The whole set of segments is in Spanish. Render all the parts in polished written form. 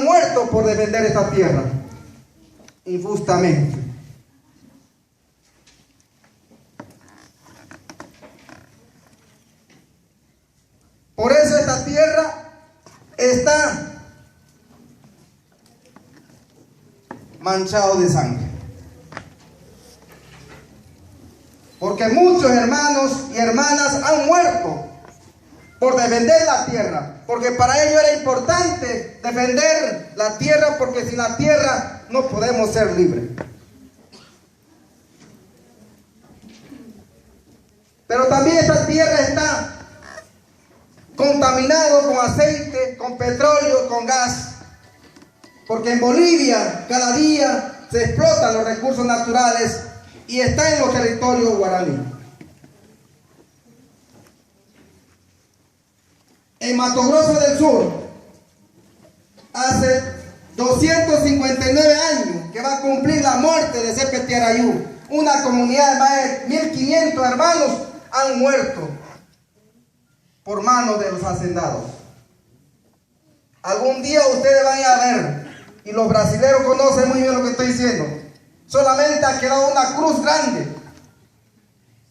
muerto por defender esta tierra injustamente. Por eso esta tierra está manchado de sangre. Porque muchos hermanos y hermanas han muerto por defender la tierra. Porque para ellos era importante defender la tierra, porque sin la tierra no podemos ser libres. Pero también esta tierra está contaminado con aceite, con petróleo, con gas. Porque en Bolivia cada día se explotan los recursos naturales y está en los territorios guaraní. En Mato Grosso del Sur, hace 259 años que va a cumplir la muerte de Cepe Tiarayú. Una comunidad de más de 1500 hermanos han muerto por manos de los hacendados. Algún día ustedes van a ver, y los brasileños conocen muy bien lo que estoy diciendo, solamente ha quedado una cruz grande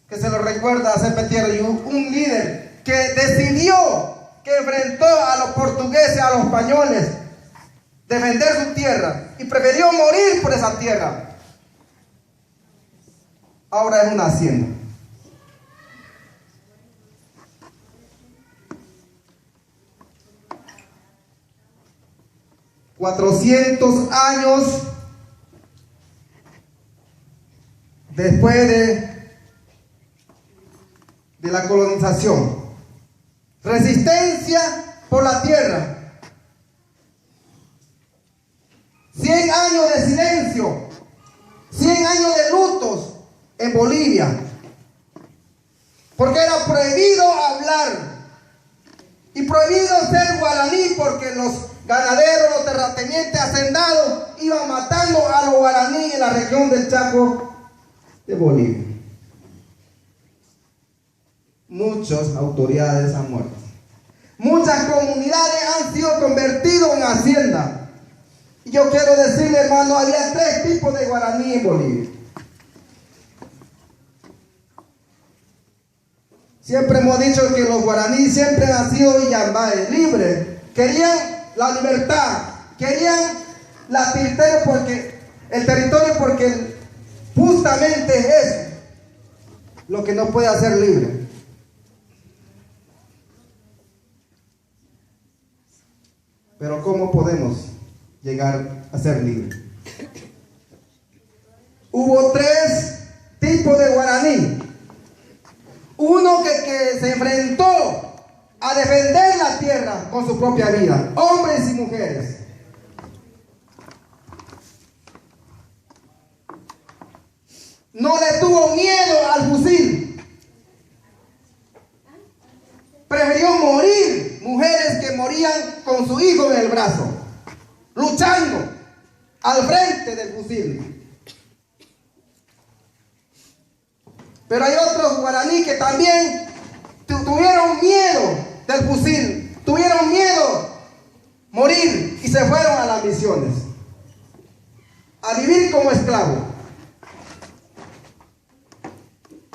que se lo recuerda a Cepe Tiarayú, un líder que decidió, que enfrentó a los portugueses, a los españoles, defender su tierra y prefirió morir por esa tierra. Ahora es una hacienda. $400 años después de la colonización. Resistencia por la tierra. 100 años de silencio. 100 años de lutos en Bolivia. Porque era prohibido hablar. Y prohibido ser guaraní, porque los ganaderos, los terratenientes, hacendados iban matando a los guaraníes en la región del Chaco de Bolivia. Muchas autoridades han muerto. Muchas comunidades han sido convertidas en hacienda. Y yo quiero decirle, hermano, había 3 tipos de guaraní en Bolivia. Siempre hemos dicho que los guaraníes siempre han sido yambaes, libres. Querían la libertad, querían el territorio, porque justamente es eso lo que no puede hacer libre. Pero ¿cómo podemos llegar a ser libres? Hubo 3 tipos de guaraní. Uno que se enfrentó a defender la tierra con su propia vida, hombres y mujeres. No le tuvo miedo al fusil. Prefirió morir. Mujeres que morían con su hijo en el brazo, luchando al frente del fusil. Pero hay otros guaraní que también tuvieron miedo del fusil, tuvieron miedo morir y se fueron a las misiones a vivir como esclavos,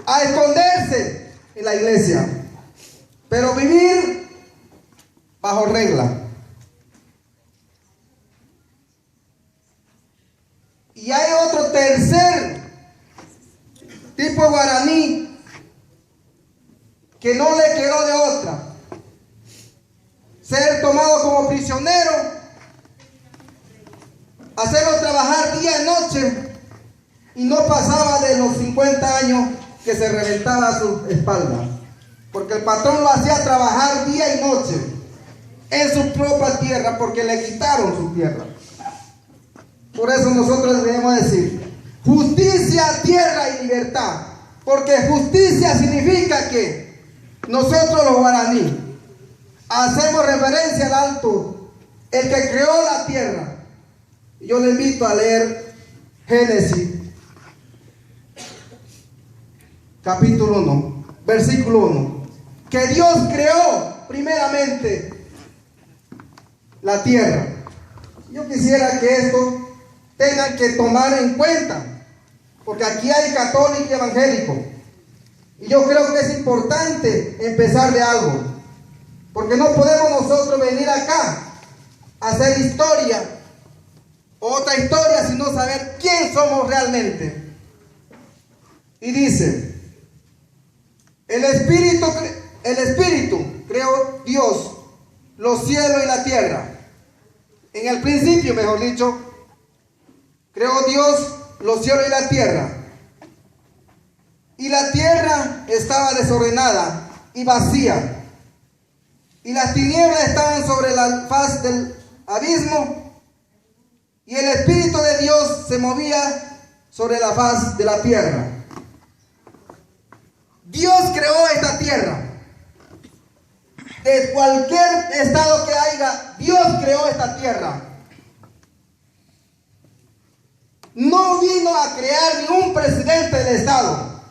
a esconderse en la iglesia, pero vivir bajo regla. Y hay otro tercer tipo de guaraní que no le quedó de otra: ser tomado como prisionero, hacerlo trabajar día y noche, y no pasaba de los 50 años que se reventaba su espalda, porque el patrón lo hacía trabajar día y noche en su propia tierra, porque le quitaron su tierra. Por eso nosotros debemos decir: justicia, tierra y libertad, porque justicia significa que nosotros los guaraní hacemos reverencia al alto, el que creó la tierra. Yo le invito a leer Génesis capítulo 1, versículo 1, que Dios creó primeramente la tierra. Yo quisiera que esto tengan que tomar en cuenta, porque aquí hay católico y evangélico. Y yo creo que es importante empezar de algo, porque no podemos nosotros venir acá a hacer historia, otra historia, sino saber quién somos realmente. Y dice, el Espíritu creó Dios los cielos y la tierra. En el principio, mejor dicho, creó Dios los cielos y la tierra. Y la tierra estaba desordenada y vacía. Y las tinieblas estaban sobre la faz del abismo. Y el Espíritu de Dios se movía sobre la faz de la tierra. Dios creó esta tierra. De cualquier estado que haya, Dios creó esta tierra. No vino a crear ni un presidente del estado.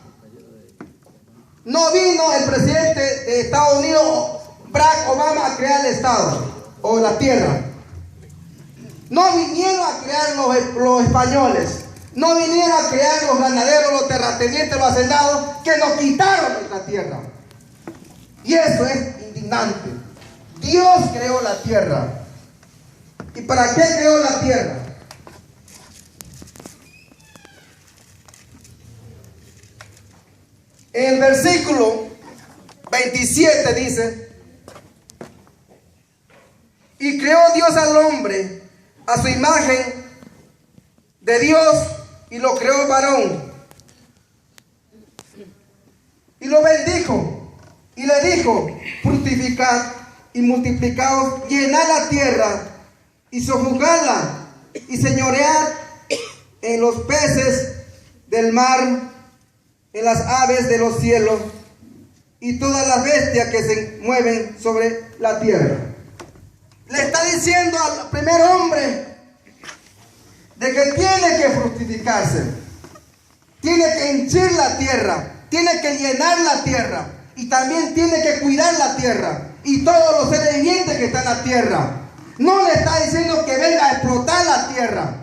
No vino el presidente de Estados Unidos, Barack Obama, a crear el estado o la tierra. No vinieron a crear los españoles. No vinieron a crear los ganaderos, los terratenientes, los hacendados que nos quitaron nuestra tierra. Y eso es indignante. Dios creó la tierra. ¿Y para qué creó la tierra? En el versículo 27 dice: y creó Dios al hombre a su imagen de Dios, y lo creó varón. Y lo bendijo, y le dijo: fructificad y multiplicaos, llenad la tierra, y sojuzgadla, y señoread en los peces del mar, en las aves de los cielos, y todas las bestias que se mueven sobre la tierra. Le está diciendo al primer hombre de que tiene que fructificarse, tiene que henchir la tierra, tiene que llenar la tierra, y también tiene que cuidar la tierra y todos los seres vivientes que están en la tierra. No le está diciendo que venga a explotar la tierra.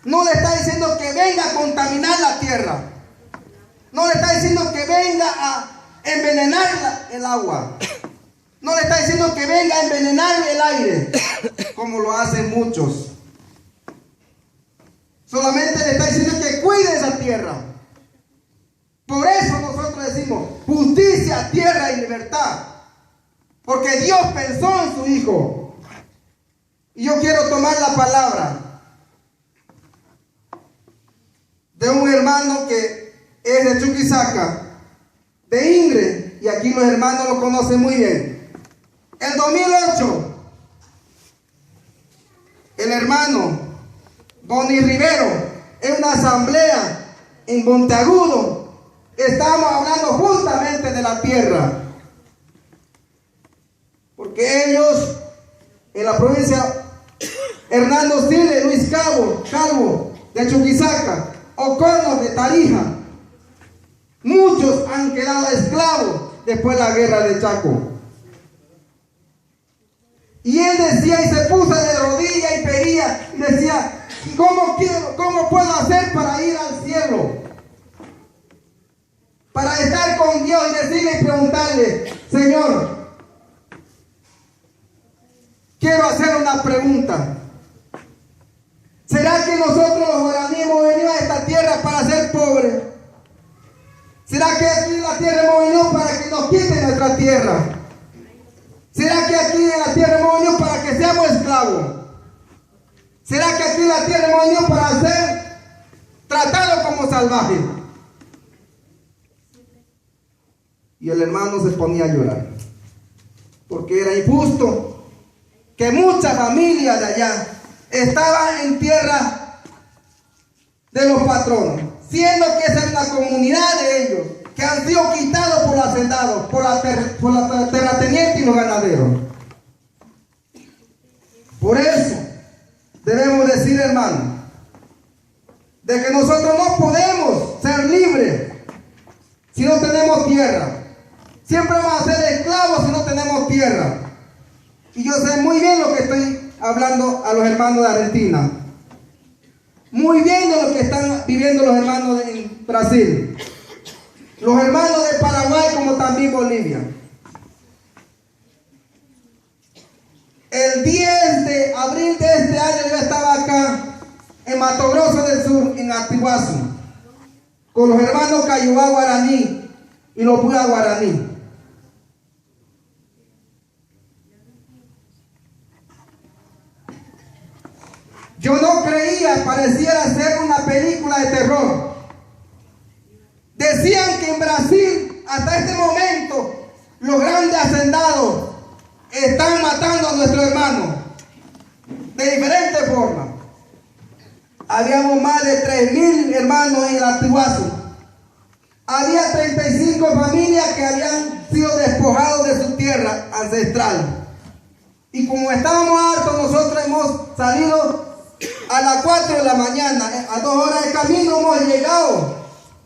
No le está diciendo que venga a contaminar la tierra. No le está diciendo que venga a envenenar el agua. No le está diciendo que venga a envenenar el aire, como lo hacen muchos. Solamente le está diciendo que cuide esa tierra. Por eso nosotros decimos justicia, tierra y libertad. Porque Dios pensó en su Hijo. Y yo quiero tomar la palabra de un hermano que es de Chuquisaca, de Ingrid, y aquí los hermanos lo conocen muy bien. En 2008, el hermano Bonnie Rivero, en una asamblea en Monteagudo, estábamos hablando justamente de la tierra. Porque ellos, en la provincia Hernando Siles, Luis Calvo, de Chuquisaca, Ocono de Tarija, muchos han quedado esclavos después de la guerra de Chaco. Y él decía, y se puso de rodillas y pedía, y decía: ¿cómo puedo hacer para ir al cielo? Para estar con Dios y decirle y preguntarle: Señor, quiero hacer una pregunta. ¿Será que nosotros los guaraníes hemos venido a esta tierra para ser pobres? ¿Será que aquí en la tierra hemos venido para que nos quiten nuestra tierra? ¿Será que aquí en la tierra hemos venido para que seamos esclavos? ¿Será que aquí en la tierra hemos venido para ser tratados como salvajes? Y el hermano se ponía a llorar, porque era injusto que muchas familias de allá estaban en tierra de los patronos, siendo que esa es la comunidad de ellos, que han sido quitados por los hacendados, por la terratenientes y los ganaderos. Por eso debemos decir, hermano, de que nosotros no podemos ser libres si no tenemos tierra. Siempre vamos a ser esclavos si no tenemos tierra. Y yo sé muy bien lo que estoy hablando a los hermanos de Argentina. Muy bien de lo que están viviendo los hermanos de Brasil. Los hermanos de Paraguay como también Bolivia. El 10 de abril de este año yo estaba acá en Mato Grosso del Sur, en Atiguazú, con los hermanos Cayubá Guaraní y los Pura Guaraní. Yo no creía, pareciera ser una película de terror. Decían que en Brasil, hasta este momento, los grandes hacendados están matando a nuestros hermanos de diferentes formas. Habíamos más de 3.000 hermanos en el Atiguazú. Había 35 familias que habían sido despojados de su tierra ancestral. Y como estábamos hartos, nosotros hemos salido a las 4 de la mañana, a 2 horas de camino hemos llegado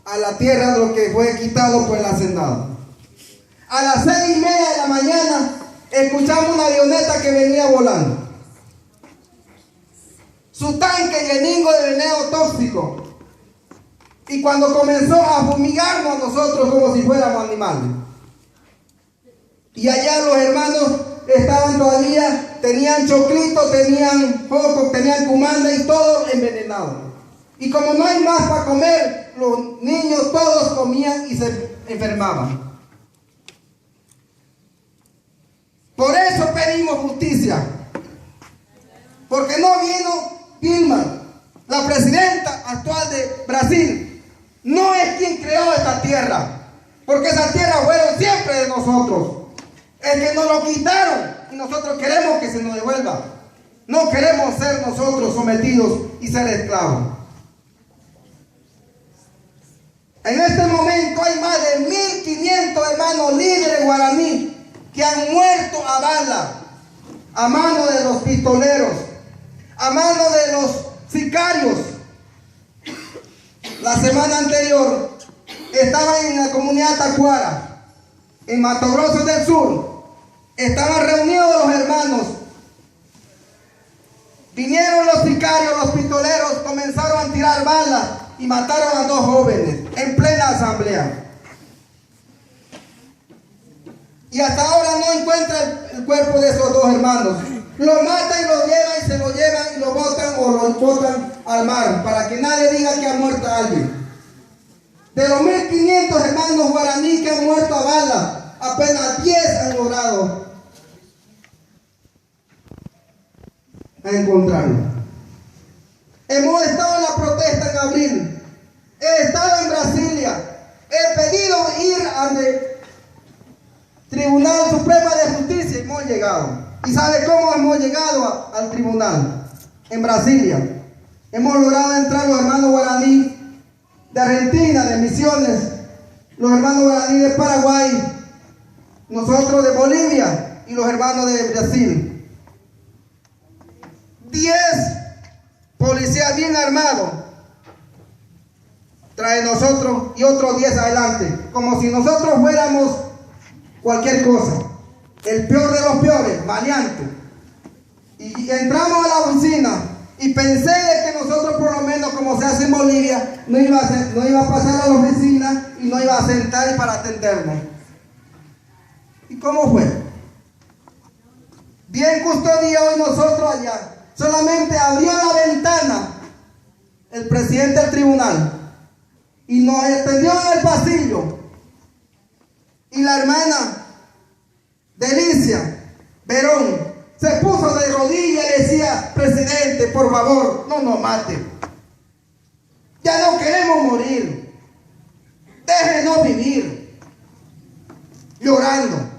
a la tierra de lo que fue quitado por el hacendado. A las 6:30 de la mañana escuchamos una avioneta que venía volando. Su tanque lleningo de veneno tóxico. Y cuando comenzó a fumigarnos a nosotros como si fuéramos animales. Y allá los hermanos estaban todavía, tenían choclito, tenían foco, tenían cumanda y todo envenenado. Y como no hay más para comer, los niños todos comían y se enfermaban. Por eso pedimos justicia. Porque no vino Dilma, la presidenta actual de Brasil. No es quien creó esta tierra. Porque esa tierra fueron siempre de nosotros. Es que nos lo quitaron y nosotros queremos que se nos devuelva. No queremos ser nosotros sometidos y ser esclavos. En este momento hay más de 1.500 hermanos líderes guaraní que han muerto a bala, a mano de los pistoleros, a mano de los sicarios. La semana anterior estaba en la comunidad Tacuara, en Mato Grosso del Sur. Estaban reunidos los hermanos. Vinieron los sicarios, los pistoleros, comenzaron a tirar balas y mataron a 2 jóvenes en plena asamblea. Y hasta ahora no encuentra el cuerpo de esos 2 hermanos. Lo matan y lo llevan y se lo llevan y lo botan o lo botan al mar para que nadie diga que ha muerto alguien. De los 1.500 hermanos guaraní que han muerto a bala, apenas 10 han logrado encontrarlo. Hemos estado en la protesta en abril. He estado en Brasilia. He pedido ir ante Tribunal Supremo de Justicia y hemos llegado. ¿Y sabe cómo hemos llegado al tribunal? En Brasilia. Hemos logrado entrar los hermanos guaraní de Argentina, de Misiones, los hermanos guaraní de Paraguay, nosotros de Bolivia y los hermanos de Brasil. 10 policías bien armados trae nosotros y otros 10 adelante, como si nosotros fuéramos cualquier cosa, el peor de los peores, maleante. Y entramos a la oficina y pensé de que nosotros por lo menos, como se hace en Bolivia, no iba a pasar a la oficina y no iba a sentar para atendernos. ¿Y cómo fue? Bien custodia hoy nosotros allá. Solamente abrió la ventana el presidente del tribunal y nos atendió en el pasillo. Y la hermana Delicia Verón se puso de rodillas y decía: presidente, por favor, no nos mate. Ya no queremos morir. Déjenos vivir. Llorando.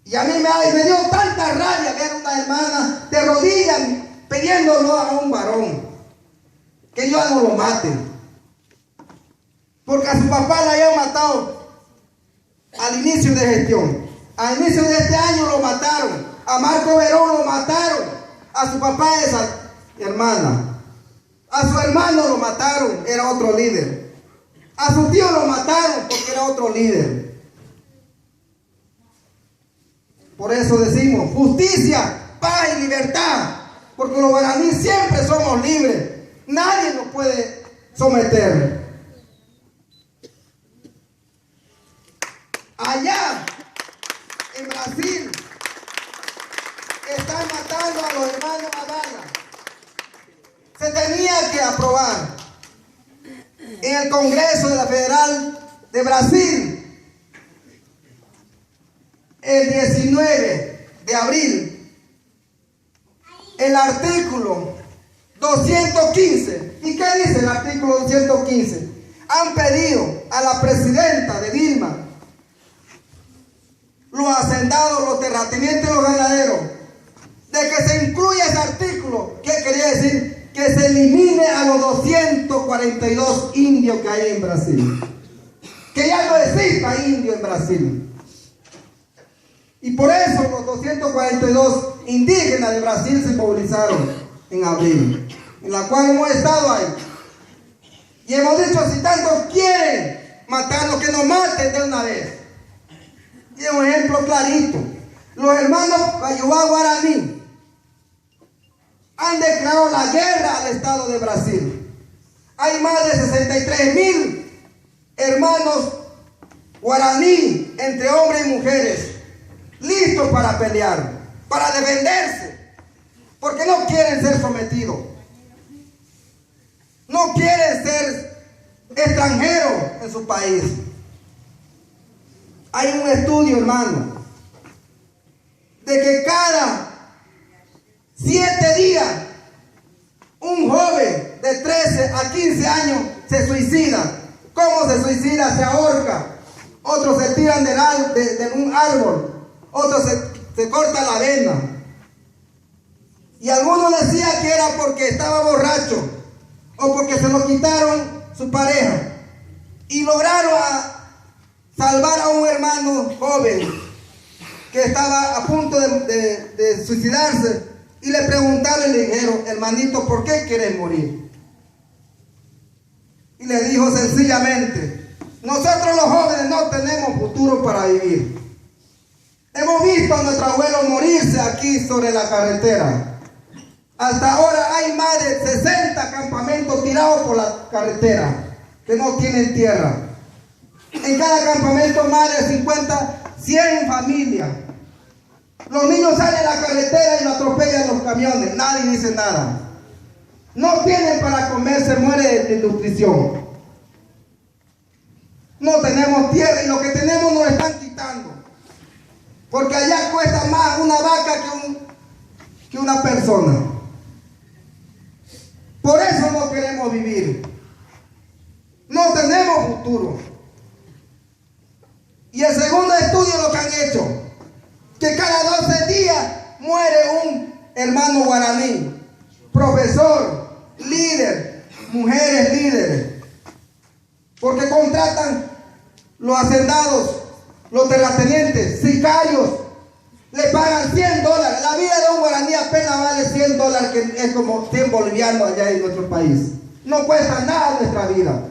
Y a mí me dio tanta rabia ver a una hermana de rodillas pidiéndolo a un varón que yo no lo mate. Porque a su papá le habían matado al inicio de gestión. Al inicio de este año lo mataron. A Marco Verón lo mataron. A su papá, esa hermana. A su hermano lo mataron, era otro líder. A su tío lo mataron porque era otro líder. Por eso decimos justicia, paz y libertad. Porque los guaraníes siempre somos libres. Nadie nos puede someter. Allá en Brasil están matando a los hermanos a bala. Se tenía que aprobar en el Congreso de la Federal de Brasil el 19 de abril el artículo 215. ¿Y qué dice el artículo 215? Han pedido a la presidenta de Dilma, los hacendados, los terratenientes, los ganaderos, de que se incluya ese artículo. ¿Qué quería decir? Que se elimine a los 242 indios que hay en Brasil. Que ya no exista indio en Brasil. Y por eso los 242 indígenas de Brasil se movilizaron en abril, en la cual hemos estado ahí. Y hemos dicho, si tanto quieren matarnos, que nos maten de una vez. Y un ejemplo clarito. Los hermanos Cayubá Guaraní han declarado la guerra al Estado de Brasil. Hay más de 63,000 hermanos guaraní, entre hombres y mujeres, listos para pelear, para defenderse, porque no quieren ser sometidos, no quieren ser extranjeros en su país. Hay un estudio, hermano, de que cada 7 días un joven de 13 a 15 años se suicida. ¿Cómo se suicida? Se ahorca. Otros se tiran de un árbol. Otros se cortan la vena. Y algunos decían que era porque estaba borracho o porque se lo quitaron su pareja. Y lograron salvar a un hermano joven que estaba a punto de suicidarse, y le preguntaron, le dijeron, hermanito, ¿por qué quieres morir? Y le dijo sencillamente, nosotros los jóvenes no tenemos futuro para vivir. Hemos visto a nuestro abuelo morirse aquí sobre la carretera. Hasta ahora hay más de 60 campamentos tirados por la carretera que no tienen tierra. En cada campamento más de 50, 100 familias. Los niños salen a la carretera y lo atropellan los camiones. Nadie dice nada. No tienen para comer, se muere de nutrición. No tenemos tierra y lo que tenemos nos lo están quitando. Porque allá cuesta más una vaca que una persona. Por eso no queremos vivir. No tenemos futuro. Y el segundo estudio lo que han hecho, que cada 12 días muere un hermano guaraní, profesor, líder, mujeres líderes, porque contratan los hacendados, los terratenientes, sicarios, le pagan $100. La vida de un guaraní apenas vale $100, que es como 100 bolivianos allá en nuestro país. No cuesta nada nuestra vida.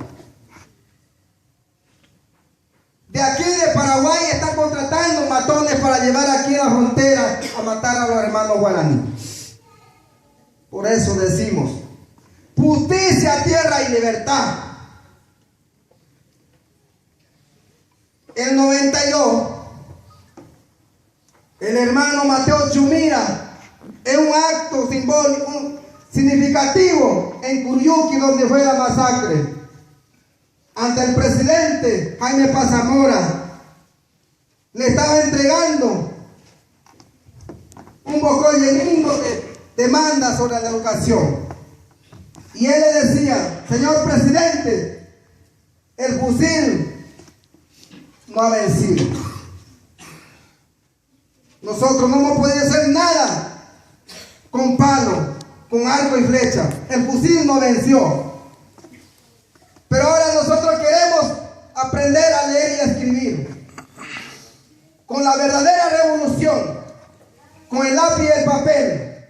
De aquí de Paraguay están contratando matones para llevar aquí a la frontera a matar a los hermanos guaraní. Por eso decimos, justicia, tierra y libertad. El 92, el hermano Mateo Chumira, en un acto simbólico, significativo en Curiyuqui, donde fue la masacre, ante el presidente Jaime Paz Zamora, le estaba entregando un bocollenindo de demanda sobre la educación. Y él le decía, señor presidente, el fusil no ha vencido. Nosotros no hemos podido hacer nada con palo, con arco y flecha. El fusil no venció. Pero ahora nosotros queremos aprender a leer y a escribir. Con la verdadera revolución, con el lápiz y el papel,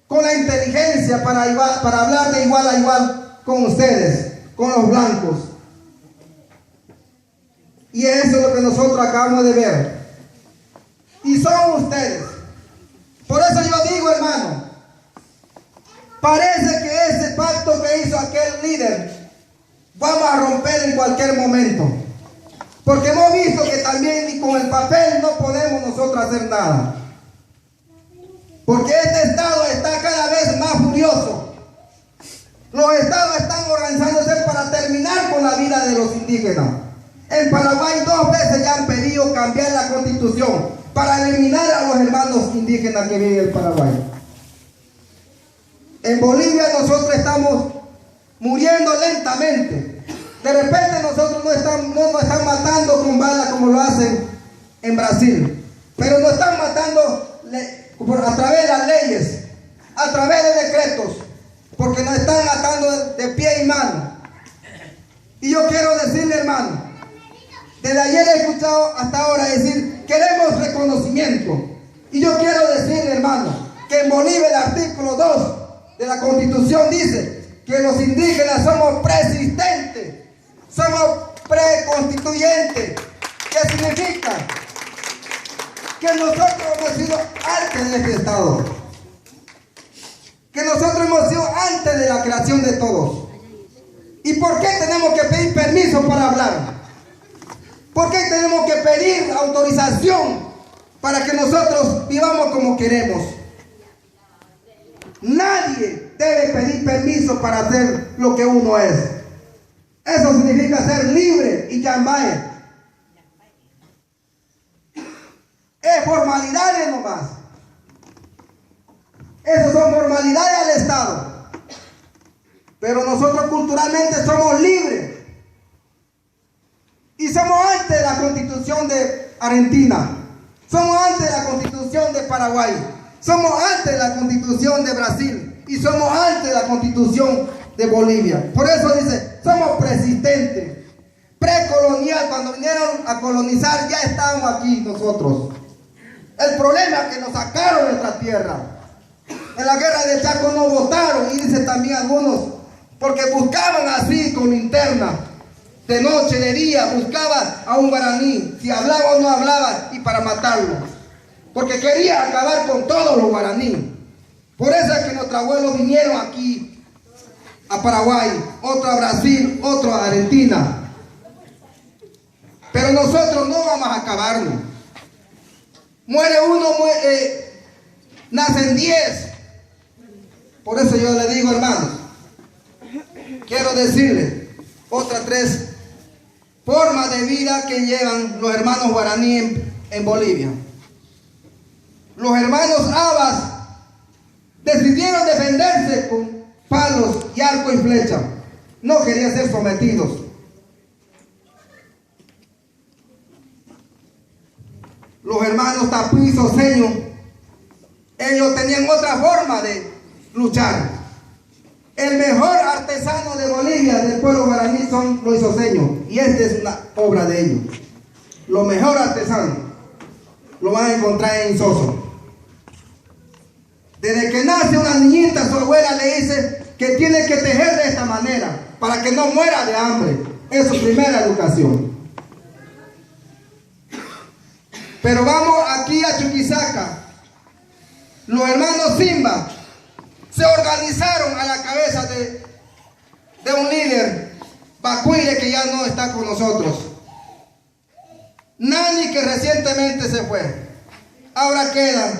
con la inteligencia para hablar de igual a igual con ustedes, con los blancos. Y eso es lo que nosotros acabamos de ver. Y son ustedes. Por eso yo digo, hermano, parece que ese pacto que hizo aquel líder vamos a romper en cualquier momento. Porque hemos visto que también ni con el papel no podemos nosotros hacer nada. Porque este estado está cada vez más furioso. Los estados están organizándose para terminar con la vida de los indígenas. En Paraguay 2 veces ya han pedido cambiar la constitución para eliminar a los hermanos indígenas que viven en Paraguay. En Bolivia nosotros estamos muriendo lentamente. De repente nosotros no nos están matando con balas como lo hacen en Brasil. Pero nos están matando a través de las leyes, a través de decretos, porque nos están atando de pie y mano. Y yo quiero decirle, hermano, desde ayer he escuchado hasta ahora decir, queremos reconocimiento. Y yo quiero decirle, hermano, que en Bolivia el artículo 2 de la Constitución dice que los indígenas somos preexistentes, somos preconstituyentes. ¿Qué significa? Que nosotros hemos sido antes de este Estado, que nosotros hemos sido antes de la creación de todos. ¿Y por qué tenemos que pedir permiso para hablar? ¿Por qué tenemos que pedir autorización para que nosotros vivamos como queremos? Nadie debe pedir permiso para hacer lo que uno es. Eso significa ser libre y yambae. Es formalidades nomás. Esas son formalidades al Estado. Pero nosotros culturalmente somos libres. Y somos antes de la Constitución de Argentina. Somos antes de la Constitución de Paraguay. Somos antes de la Constitución de Brasil. Y somos antes de la Constitución de Bolivia. Por eso dice, somos preexistentes. Precolonial, cuando vinieron a colonizar ya estábamos aquí nosotros. El problema es que nos sacaron de nuestra tierra. En la guerra de Chaco no votaron, y dicen también algunos, porque buscaban así con linterna, de noche, de día, buscaban a un guaraní, si hablaba o no hablaba, y para matarlo. Porque querían acabar con todos los guaraníes. Por eso es que nuestros abuelos vinieron aquí a Paraguay, otro a Brasil, otro a Argentina. Pero nosotros no vamos a acabarnos. Muere uno, nacen 10. Por eso yo le digo, hermanos, quiero decirles otras 3 formas de vida que llevan los hermanos guaraníes en Bolivia. Los hermanos Abas decidieron defenderse con palos y arco y flecha. No querían ser sometidos. Los hermanos Tapuy y Soseño, ellos tenían otra forma de luchar. El mejor artesano de Bolivia, del pueblo guaraní, son los isoseños. Y esta es una obra de ellos. Lo mejor artesano lo van a encontrar en Isoso. Desde que nace una niñita, su abuela le dice que tiene que tejer de esta manera para que no muera de hambre. Es su primera educación. Pero vamos aquí a Chuquisaca. Los hermanos Simba se organizaron a la cabeza de un líder, Bacuire, que ya no está con nosotros. Nani, que recientemente se fue. Ahora queda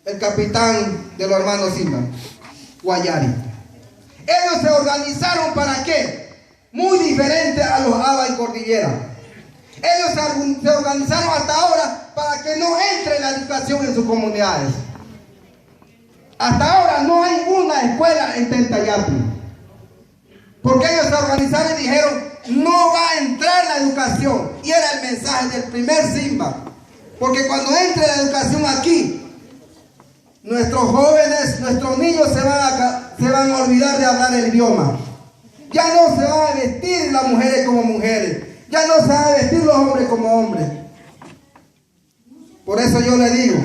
el capitán de los hermanos Simba, Guayari. Ellos se organizaron ¿para qué? Muy diferente a los Aba y Cordillera. Ellos se organizaron hasta ahora para que no entre la educación en sus comunidades. Hasta ahora no hay una escuela en Tentayapi. Porque ellos se organizaron y dijeron, no va a entrar la educación. Y era el mensaje del primer Simba. Porque cuando entre la educación aquí, nuestros jóvenes, nuestros niños se van a olvidar de hablar el idioma. Ya no se van a vestir las mujeres como mujeres. Ya no se van a vestir los hombres como hombres. Por eso yo le digo,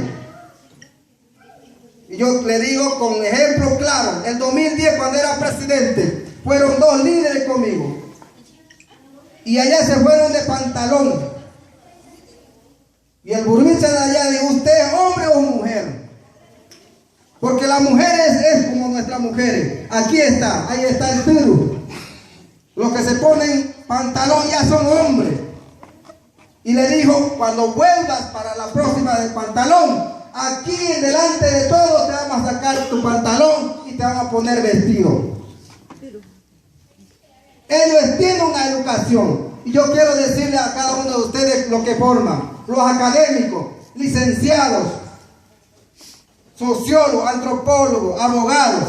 y yo le digo con ejemplo claro, el 2010 cuando era presidente, fueron 2 líderes conmigo. Y allá se fueron de pantalón. Y el burmicha de allá dijo, ¿usted es hombre o mujer? Porque las mujeres es como nuestras mujeres. Aquí está, ahí está el tiro. Los que se ponen pantalón ya son hombres. Y le dijo, cuando vuelvas para la próxima del pantalón, aquí delante de todos te vamos a sacar tu pantalón y te vamos a poner vestido. Ellos tienen una educación. Y yo quiero decirle a cada uno de ustedes lo que forman. Los académicos, licenciados, sociólogos, antropólogos, abogados.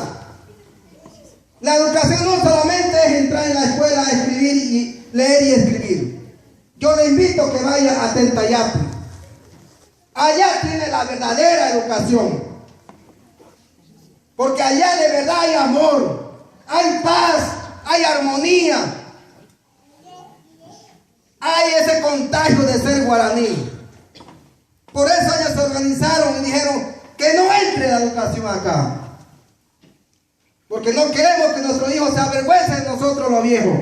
La educación no solamente es entrar en la escuela a escribir y leer y escribir. Yo le invito a que vaya a Tentayapi. Allá tiene la verdadera educación. Porque allá de verdad hay amor, hay paz, hay armonía. Hay ese contagio de ser guaraní. Por eso ellos se organizaron y dijeron que no entre la educación acá. Porque no queremos que nuestros hijos se avergüencen de nosotros los viejos.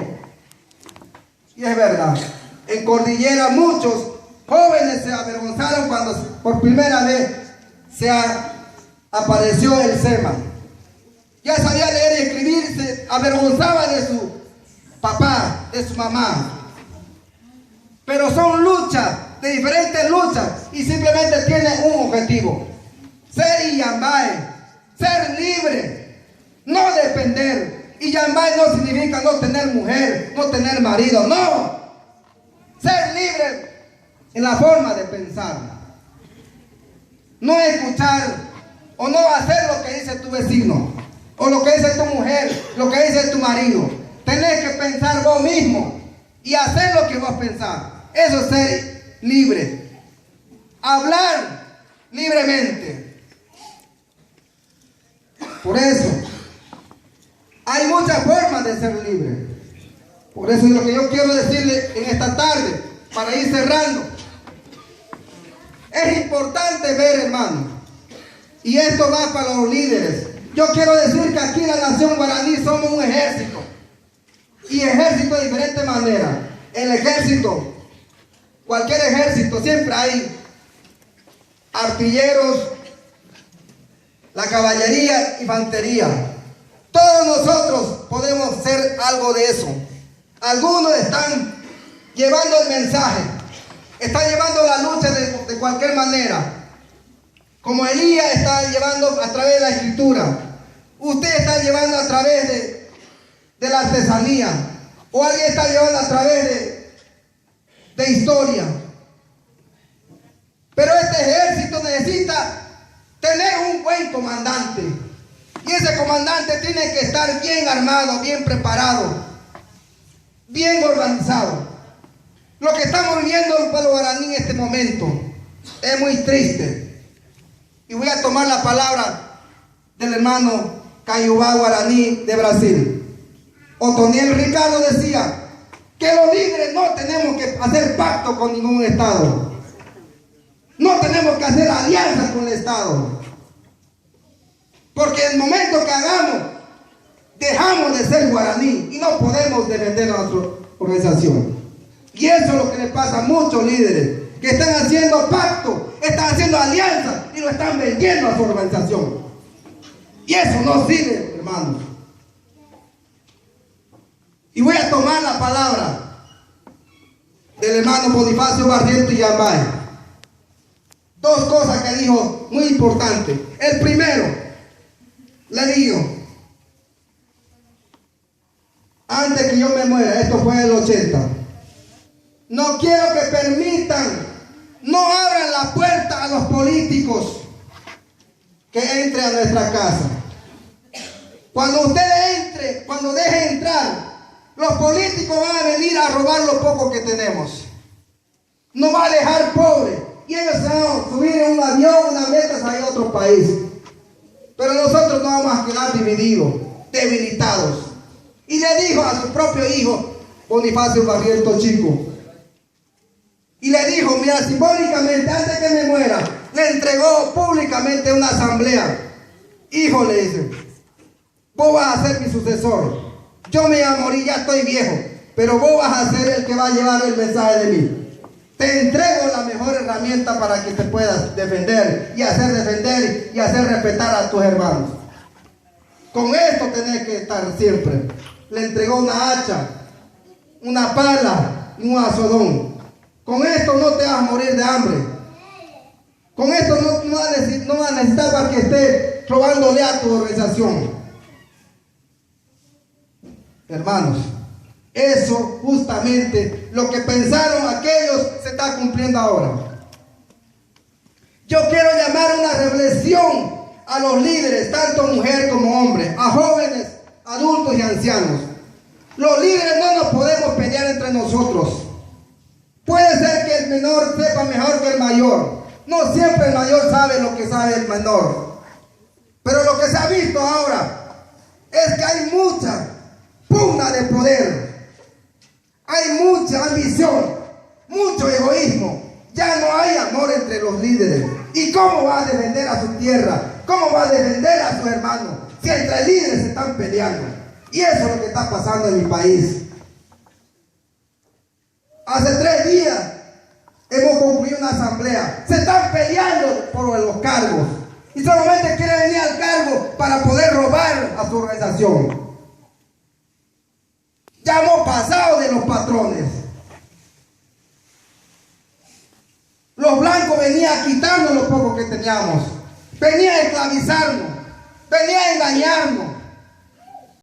Y es verdad. En Cordillera muchos jóvenes se avergonzaron cuando por primera vez se apareció el SEMA. Ya sabía leer y escribir, se avergonzaba de su papá, de su mamá. Pero son luchas, de diferentes luchas, y simplemente tienen un objetivo: ser Iyambae, ser libre, no depender. Iyambae no significa no tener mujer, no tener marido, no. Ser libre en la forma de pensar, no escuchar o no hacer lo que dice tu vecino, o lo que dice tu mujer, lo que dice tu marido. Tenés que pensar vos mismo y hacer lo que vos pensás. Eso es ser libre. Hablar libremente. Por eso, hay muchas formas de ser libre. Por eso es lo que yo quiero decirle en esta tarde, para ir cerrando. Es importante ver, hermano, y esto va para los líderes. Yo quiero decir que aquí en la nación guaraní somos un ejército. Y ejército de diferentes maneras. El ejército, cualquier ejército, siempre hay artilleros, la caballería, infantería. Todos nosotros podemos ser algo de eso. Algunos están llevando el mensaje, están llevando la lucha de cualquier manera. Como Elías está llevando a través de la escritura. Usted está llevando a través de la artesanía. O alguien está llevando a través de historia. Pero este ejército necesita tener un buen comandante. Y ese comandante tiene que estar bien armado, bien preparado, bien organizado. Lo que estamos viviendo en el pueblo guaraní en este momento es muy triste. Y voy a tomar la palabra del hermano Cayubá guaraní de Brasil. Otoniel Ricardo decía que los líderes no tenemos que hacer pacto con ningún Estado. No tenemos que hacer alianzas con el Estado. Porque en el momento que hagamos, dejamos de ser guaraní y no podemos defender a nuestra organización. Y eso es lo que le pasa a muchos líderes que están haciendo pacto, están haciendo alianzas y lo están vendiendo a su organización. Y eso no sirve, hermanos. Y voy a tomar la palabra del hermano Bonifacio Barrientos Iyambae. Dos cosas que dijo muy importantes. El primero, le digo, antes que yo me muera, esto fue en el 80, no quiero que permitan, no abran la puerta a los políticos que entren a nuestra casa. Cuando usted entre, cuando deje entrar, los políticos van a venir a robar lo poco que tenemos. Nos va a dejar pobres. Y ellos se van a subir en un avión, una meta a otro país. Pero nosotros no vamos a quedar divididos, debilitados. Y le dijo a su propio hijo, Bonifacio Barrientos Chico. Y le dijo, mira, simbólicamente, antes que me muera, le entregó públicamente una asamblea. Hijo, le dice, vos vas a ser mi sucesor. Yo me voy a morir, ya estoy viejo, pero vos vas a ser el que va a llevar el mensaje de mí. Te entrego la mejor herramienta para que te puedas defender y hacer respetar a tus hermanos. Con esto tenés que estar siempre. Le entregó una hacha, una pala y un azodón. Con esto no te vas a morir de hambre. Con esto no vas a necesitar para que esté robándole a tu organización. Hermanos, eso justamente lo que pensaron aquellos se está cumpliendo ahora. Yo quiero llamar a una reflexión a los líderes, tanto mujer como hombre, a jóvenes, adultos y ancianos. Los líderes no nos podemos pelear entre nosotros. Puede ser que el menor sepa mejor que el mayor. No siempre el mayor sabe lo que sabe el menor. Pero lo que se ha visto ahora es que hay mucha pugna de poder. Hay mucha ambición, mucho egoísmo. Ya no hay amor entre los líderes. ¿Y cómo va a defender a su tierra? ¿Cómo va a defender a sus hermanos? Si entre líderes se están peleando. Y eso es lo que está pasando en mi país. Hace 3 días hemos concluido una asamblea. Se están peleando por los cargos. Y solamente quieren venir al cargo para poder robar a su organización. Ya hemos pasado de los patrones. Los blancos venían a quitarnos lo poco que teníamos. Venían a esclavizarnos. Venían a engañarnos.